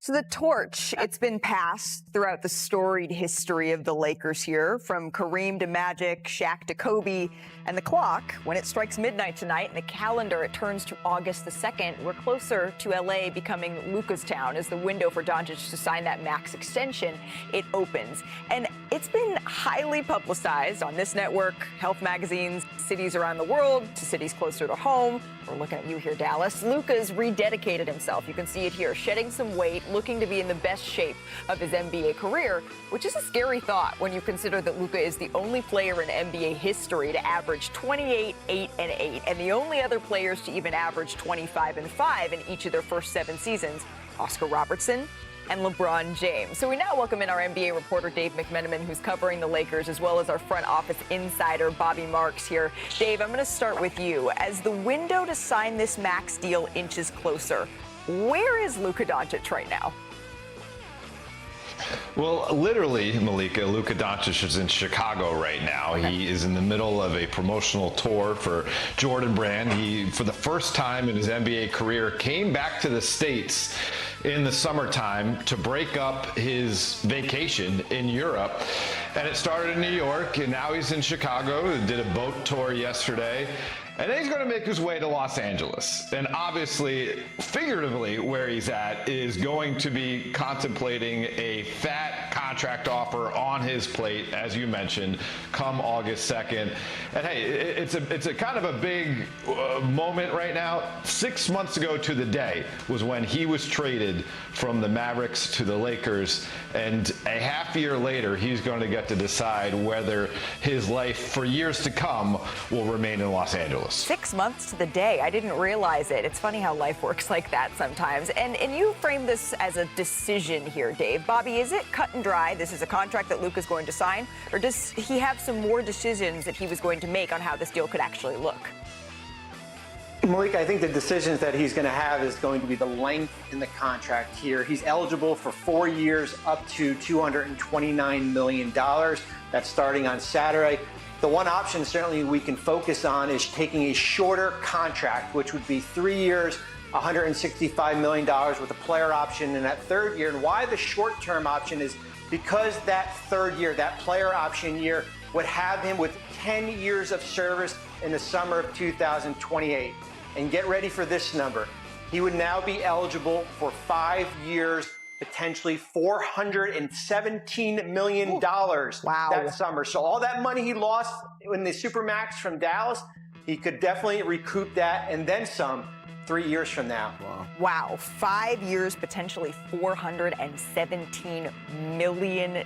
So the torch, it's been passed throughout the storied history of the Lakers here, from Kareem to Magic, Shaq to Kobe, and the clock, when it strikes midnight tonight, and the calendar, it turns to August the 2nd, we're closer to LA becoming Luka's town as the window for Doncic to sign that max extension, it opens. And it's been highly publicized on this network, health magazines, cities around the world, to cities closer to home. We're looking at you here, Dallas. Luka's rededicated himself. You can see it here, shedding some weight, looking to be in the best shape of his NBA career, which is a scary thought when you consider that Luka is the only player in NBA history to average 28, 8, and 8, and the only other players to even average 25 and 5 in each of their first 7 seasons, Oscar Robertson and LeBron James. So we now welcome in our NBA reporter, Dave McMenamin, who's covering the Lakers, as well as our front office insider, Bobby Marks here. Dave, I'm going to start with you. As the window to sign this max deal inches closer, where is Luka Doncic right now? Well, literally, Malika, Luka Doncic is in Chicago right now. Okay. He is in the middle of a promotional tour for Jordan Brand. He, for the first time in his NBA career, came back to the States in the summertime to break up his vacation in Europe. And it started in New York, and now he's in Chicago. He did a boat tour yesterday. And then he's going to make his way to Los Angeles. And obviously, figuratively, where he's at is going to be contemplating a fat contract offer on his plate, as you mentioned, come August 2nd. And hey, it's a kind of a big moment right now. 6 months ago to the day was when he was traded from the Mavericks to the Lakers. And a half year later, he's going to get to decide whether his life for years to come will remain in Los Angeles. 6 months to the day. I didn't realize it. It's funny how life works like that sometimes. And you frame this as a decision here, Dave. Bobby, is it cut and dry? This is a contract that Luka's going to sign? Or does he have some more decisions that he was going to make on how this deal could actually look? Malik, I think the decisions that he's going to have is going to be the length in the contract here. He's eligible for 4 years up to $229 million. That's starting on Saturday. The one option certainly we can focus on is taking a shorter contract, which would be 3 years, $165 million with a player option in that third year. And why the short-term option is because that third year, that player option year, would have him with 10 years of service in the summer of 2028. And get ready for this number. He would now be eligible for 5 years, potentially $417 million that summer. So all that money he lost in the Supermax from Dallas, he could definitely recoup that and then some 3 years from now. Wow. 5 years, potentially $417 million.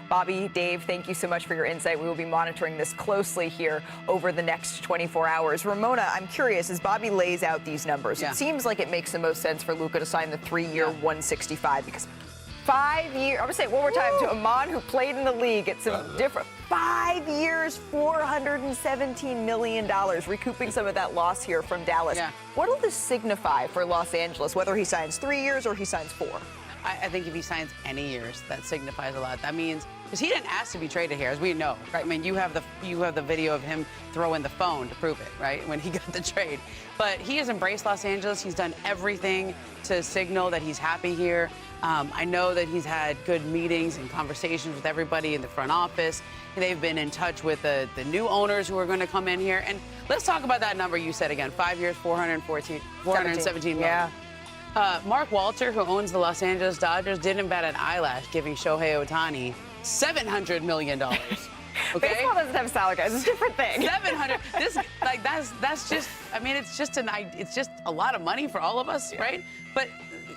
Bobby, Dave, thank you so much for your insight. We will be monitoring this closely here over the next 24 hours. Ramona, I'm curious, as Bobby lays out these numbers, it seems like it makes the most sense for Luka to sign the 3-year 165 because 5 years, I'm going to say it one more time to Amon, who played in the league. It's some different. 5 years, $417 million, recouping some of that loss here from Dallas. What will this signify for Los Angeles, whether he signs 3 years or he signs 4? I think if he signs any years, that signifies a lot. That means, because he didn't ask to be traded here, as we know, right? I mean, you have the video of him throwing the phone to prove it, right? When he got the trade. But he has embraced Los Angeles. He's done everything to signal that he's happy here. I know that he's had good meetings and conversations with everybody in the front office. They've been in touch with the new owners who are going to come in here. And let's talk about that number you said again. 5 years, $417 million. Yeah. Mark Walter, who owns the Los Angeles Dodgers, didn't bat an eyelash giving Shohei Ohtani $700 million. Okay? Baseball doesn't have salary guys. It's a different thing. 700. That's just. I mean, it's just a lot of money for all of us, right? But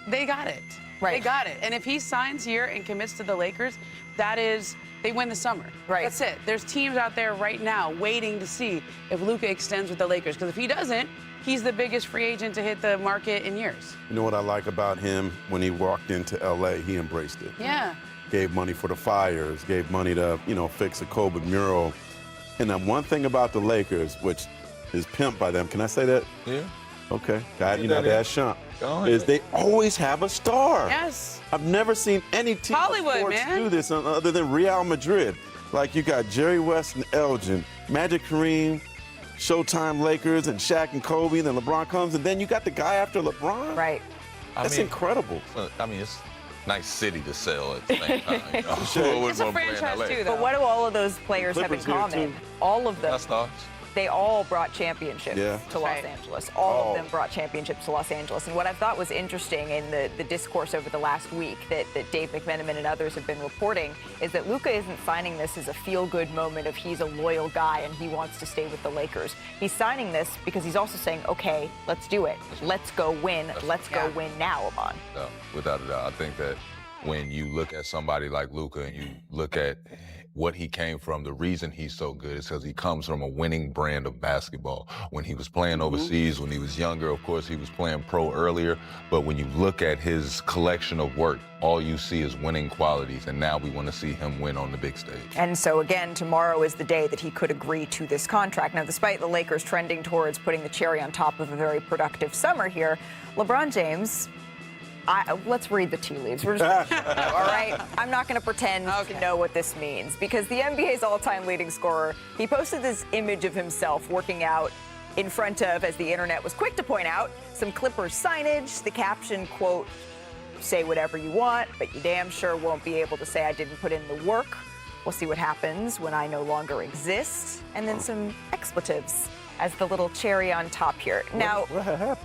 they got it. Right. They got it. And if he signs here and commits to the Lakers, that is, they win the summer. Right. That's it. There's teams out there right now waiting to see if Luka extends with the Lakers. Because if he doesn't, he's the biggest free agent to hit the market in years. You know what I like about him? When he walked into L.A., he embraced it. Yeah. Gave money for the fires, gave money to, fix a Kobe mural. And then one thing about the Lakers, which is pimped by them, can I say that? Yeah. Okay. God, that's Shump. Is they always have a star. Yes. I've never seen any team do this other than Real Madrid. Like, you got Jerry West and Elgin, Magic Kareem, Showtime Lakers, and Shaq and Kobe, and then LeBron comes, and then you got the guy after LeBron. Right. That's incredible. I mean, it's a nice city to sell at the same time. You know? It's a franchise too, though. But what do all of those players have in Clippers here, common? too. All of them. That's thoughts. They all brought championships to Los Right. Angeles. All of them brought championships to Los Angeles. And what I thought was interesting in the discourse over the last week that Dave McMenamin and others have been reporting is that Luka isn't signing this as a feel-good moment of he's a loyal guy and he wants to stay with the Lakers. He's signing this because he's also saying, okay, let's do it. Let's go win. Let's go win now, Amon. No, without a doubt. I think that when you look at somebody like Luka and you look at what he came from, the reason he's so good is because he comes from a winning brand of basketball. When he was playing overseas, when he was younger, of course, he was playing pro earlier. But when you look at his collection of work, all you see is winning qualities. And now we want to see him win on the big stage. And so, again, tomorrow is the day that he could agree to this contract. Now, despite the Lakers trending towards putting the cherry on top of a very productive summer here, LeBron James, let's read the tea leaves. We're just all right? I'm not going to pretend to know what this means because the NBA's all-time leading scorer, he posted this image of himself working out in front of, as the internet was quick to point out, some Clippers signage. The caption, quote, say whatever you want, but you damn sure won't be able to say I didn't put in the work. We'll see what happens when I no longer exist. And then some expletives as the little cherry on top here. Now, What happened?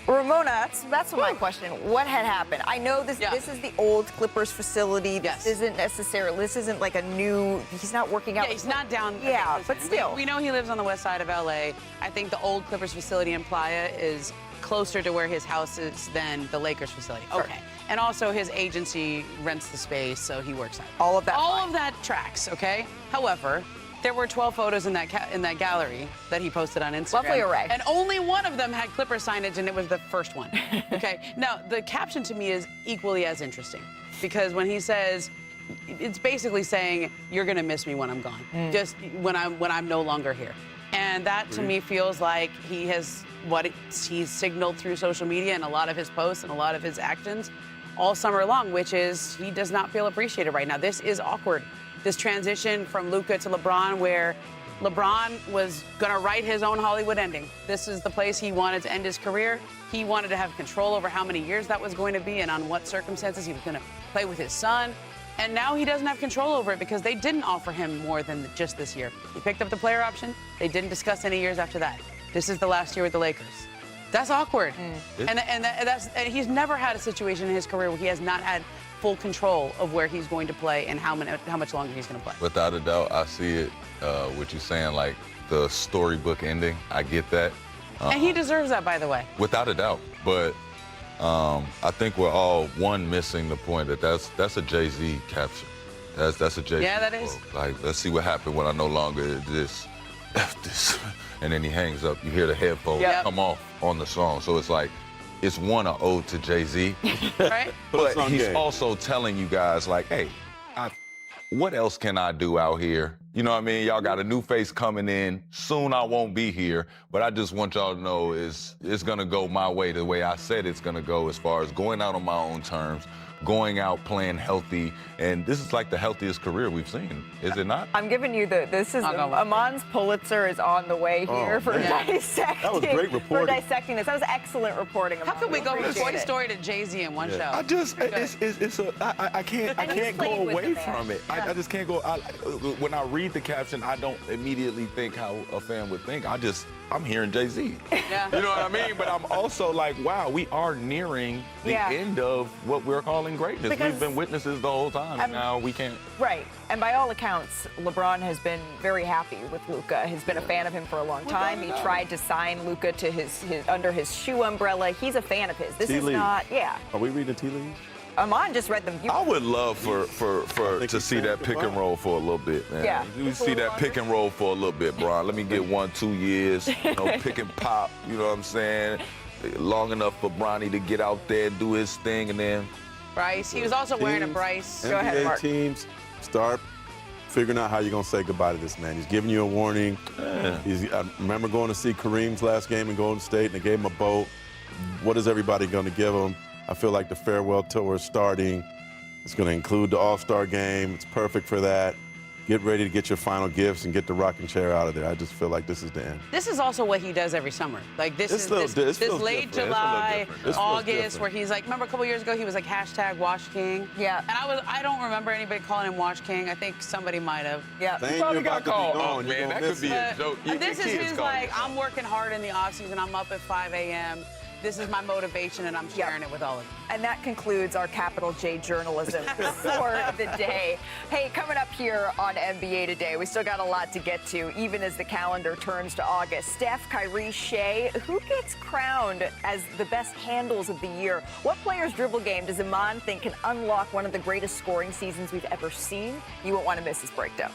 Ramona, that's my question. What had happened? I know this is the old Clippers facility. This isn't like a new, he's not working out. Yeah, he's not down. Yeah, okay, but still. We know he lives on the west side of LA. I think the old Clippers facility in Playa is closer to where his house is than the Lakers facility. Sure. Okay. And also his agency rents the space, so he works out. All of that. All of that tracks, okay? However, there were 12 photos in that gallery that he posted on Instagram. Lovely array. And only one of them had Clipper signage, and it was the first one. Okay. Now, the caption to me is equally as interesting because when he says, it's basically saying, you're going to miss me when I'm gone, just when I'm no longer here. And that to me feels like he has he's signaled through social media and a lot of his posts and a lot of his actions all summer long, which is he does not feel appreciated right now. This is awkward. This transition from Luka to LeBron, where LeBron was going to write his own Hollywood ending. This is the place he wanted to end his career. He wanted to have control over how many years that was going to be and on what circumstances he was going to play with his son. And now he doesn't have control over it because they didn't offer him more than just this year. He picked up the player option. They didn't discuss any years after that. This is the last year with the Lakers. That's awkward. And he's never had a situation in his career where he has not had full control of where he's going to play and how much longer he's going to play. Without a doubt, I see it, what you're saying, like the storybook ending. I get that. And he deserves that, by the way. Without a doubt. But I think we're all, missing the point that that's a Jay-Z caption. That's a Jay-Z. Yeah, that is. Like, let's see what happened when I no longer exist. F this. And then he hangs up. You hear the headphones come off on the song. So it's like, it's an ode to Jay-Z. Right? But he's also telling you guys, like, hey, what else can I do out here? You know what I mean? Y'all got a new face coming in. Soon I won't be here. But I just want y'all to know it's going to go my way the way I said it's going to go as far as going out on my own terms, going out playing healthy. And this is like the healthiest career we've seen, is it not? I'm giving you Amon's Pulitzer is on the way here for dissecting. That was great reporting. For dissecting this. That was excellent reporting. How can we go from Appreciate Toy it. Story to Jay-Z in one show? I just, I can't go played with away the from it. I just can't go. When I read the caption, I don't immediately think how a fan would think. I'm hearing Jay-Z. Yeah. You know what I mean? But I'm also like, wow, we are nearing the end of what we're calling greatness. Because we've been witnesses the whole time, and now we can't. Right. And by all accounts, LeBron has been very happy with Luka. He's been a fan of him for a long time. He tried to sign Luka to his under his shoe umbrella. He's a fan of his. This is not, Are we reading tea leaves? Amon just read them. I would love to see that pick and roll for a little bit, man. Yeah. We see that pick and roll for a little bit, Brian. Let me get 1-2 years, pick and pop, you know what I'm saying? Long enough for Bronny to get out there and do his thing, and then Bryce. He was also wearing a Bryce. Go ahead, Mark. teams start figuring out how you're going to say goodbye to this man. He's giving you a warning. I remember going to see Kareem's last game in Golden State, and they gave him a boat. What is everybody going to give him? I feel like the farewell tour is starting. It's going to include the All-Star game. It's perfect for that. get ready to get your final gifts and get the rocking chair out of there. I just feel like this is the end. This is also what he does every summer. Like this It's is little this di- it feels late different. July, It feels August, different. where he's like, remember a couple years ago he was like #Wash King. Yeah. And I don't remember anybody calling him Wash King. I think somebody might have. Yeah. Thing Probably you're got about to be called. gone, Oh, you're man, gonna that miss could be it. a joke. Your This is kids his call you like, something. I'm working hard in the off season. I'm up at 5 a.m. This is my motivation, and I'm sharing it with all of you. And that concludes our capital J journalism for the day. Hey, coming up here on NBA Today, we still got a lot to get to, even as the calendar turns to August. Steph, Kyrie, Shea, who gets crowned as the best handles of the year? What player's dribble game does Iman think can unlock one of the greatest scoring seasons we've ever seen? You won't want to miss this breakdown.